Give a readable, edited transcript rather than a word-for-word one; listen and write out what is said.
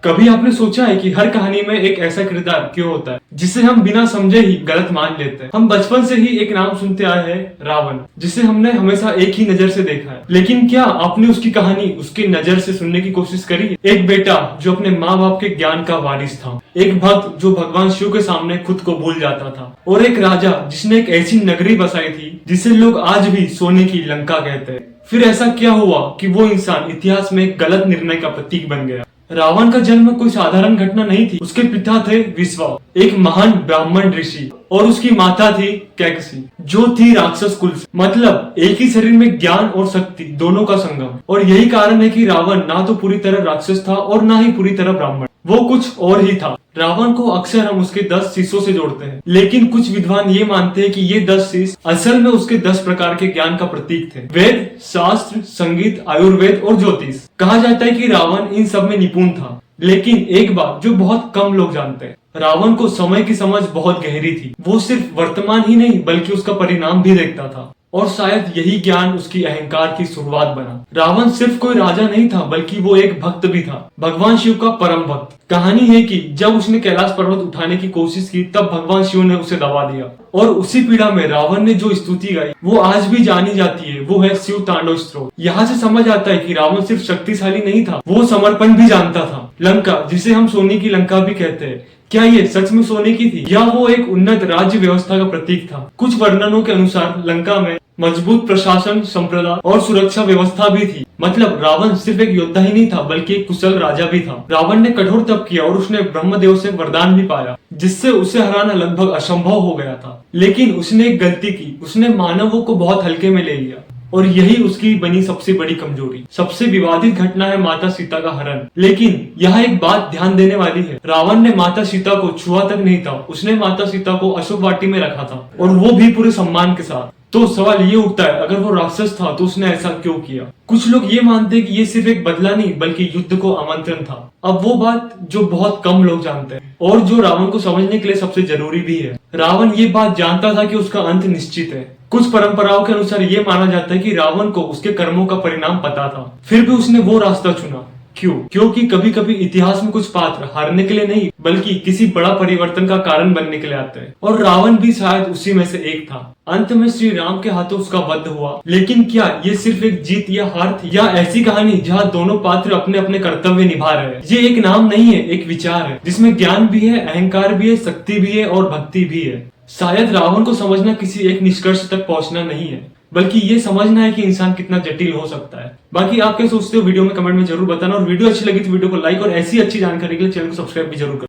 कभी आपने सोचा है कि हर कहानी में एक ऐसा किरदार क्यों होता है जिसे हम बिना समझे ही गलत मान लेते हैं। हम बचपन से ही एक नाम सुनते आए हैं, रावण, जिसे हमने हमेशा एक ही नजर से देखा है। लेकिन क्या आपने उसकी कहानी उसकी नजर से सुनने की कोशिश करी? एक बेटा जो अपने माँ बाप के ज्ञान का वारिस था, एक भक्त जो भगवान शिव के सामने खुद को भूल जाता था, और एक राजा जिसने एक ऐसी नगरी बसाई थी जिसे लोग आज भी सोने की लंका कहते हैं। फिर ऐसा क्या हुआ कि वो इंसान इतिहास में एक गलत निर्णय का प्रतीक बन गया? रावण का जन्म कोई साधारण घटना नहीं थी। उसके पिता थे विश्वा, एक महान ब्राह्मण ऋषि, और उसकी माता थी कैकसी, जो थी राक्षस कुल से। मतलब एक ही शरीर में ज्ञान और शक्ति दोनों का संगम। और यही कारण है कि रावण ना तो पूरी तरह राक्षस था और ना ही पूरी तरह ब्राह्मण, वो कुछ और ही था। रावण को अक्सर हम उसके 10 शीशों से जोड़ते हैं, लेकिन कुछ विद्वान ये मानते हैं कि ये 10 शीश असल में उसके 10 प्रकार के ज्ञान का प्रतीक थे। वेद, शास्त्र, संगीत, आयुर्वेद और ज्योतिष। कहा जाता है कि रावण इन सब में निपुण था। लेकिन एक बात जो बहुत कम लोग जानते हैं, रावण को समय की समझ बहुत गहरी थी। वो सिर्फ वर्तमान ही नहीं बल्कि उसका परिणाम भी देखता था, और शायद यही ज्ञान उसकी अहंकार की शुरुआत बना। रावण सिर्फ कोई राजा नहीं था बल्कि वो एक भक्त भी था, भगवान शिव का परम भक्त। कहानी है कि जब उसने कैलाश पर्वत उठाने की कोशिश की तब भगवान शिव ने उसे दबा दिया, और उसी पीड़ा में रावण ने जो स्तुति गाई वो आज भी जानी जाती है। वो है शिव तांडव स्तोत्र। यहाँ से समझ आता है कि रावण सिर्फ शक्तिशाली नहीं था, वो समर्पण भी जानता था। लंका, जिसे हम सोने की लंका भी कहते हैं, क्या ये सच में सोने की थी या वो एक उन्नत राज्य व्यवस्था का प्रतीक था? कुछ वर्णनों के अनुसार लंका में मजबूत प्रशासन, संप्रदा और सुरक्षा व्यवस्था भी थी। मतलब रावण सिर्फ एक योद्धा ही नहीं था बल्कि एक कुशल राजा भी था। रावण ने कठोर तप किया और उसने ब्रह्मदेव से वरदान भी पाया, जिससे उसे हराना लगभग असंभव हो गया था। लेकिन उसने एक गलती की, उसने मानवों को बहुत हल्के में ले लिया, और यही उसकी बनी सबसे बड़ी कमजोरी। सबसे विवादित घटना है माता सीता का हरण। लेकिन यहाँ एक बात ध्यान देने वाली है, रावण ने माता सीता को छुआ तक नहीं था। उसने माता सीता को अशोक वाटी में रखा था, और वो भी पूरे सम्मान के साथ। तो सवाल ये उठता है, अगर वो राक्षस था तो उसने ऐसा क्यों किया? कुछ लोग ये मानते हैं कि ये सिर्फ एक बदला नहीं बल्कि युद्ध को आमंत्रण था। अब वो बात जो बहुत कम लोग जानते हैं, और जो रावण को समझने के लिए सबसे जरूरी भी है। रावण ये बात जानता था कि उसका अंत निश्चित है। कुछ परंपराओं के अनुसार ये माना जाता है कि रावण को उसके कर्मों का परिणाम पता था, फिर भी उसने वो रास्ता चुना। क्यों? क्योंकि कभी कभी इतिहास में कुछ पात्र हारने के लिए नहीं बल्कि किसी बड़ा परिवर्तन का कारण बनने के लिए आते हैं, और रावण भी शायद उसी में से एक था। अंत में श्री राम के हाथों उसका वध हुआ। लेकिन क्या ये सिर्फ एक जीत या हार थी, या ऐसी कहानी जहाँ दोनों पात्र अपने अपने कर्तव्य निभा रहे हैं? ये एक नाम नहीं है, एक विचार है जिसमें ज्ञान भी है, अहंकार भी है, शक्ति भी है और भक्ति भी है। शायद रावण को समझना किसी एक निष्कर्ष तक पहुंचना नहीं है, बल्कि ये समझना है कि इंसान कितना जटिल हो सकता है। बाकी आप क्या सोचते हो वीडियो में कमेंट में जरूर बताना, और वीडियो अच्छी लगी तो वीडियो को लाइक और ऐसी अच्छी जानकारी के लिए चैनल को सब्सक्राइब भी जरूर करें।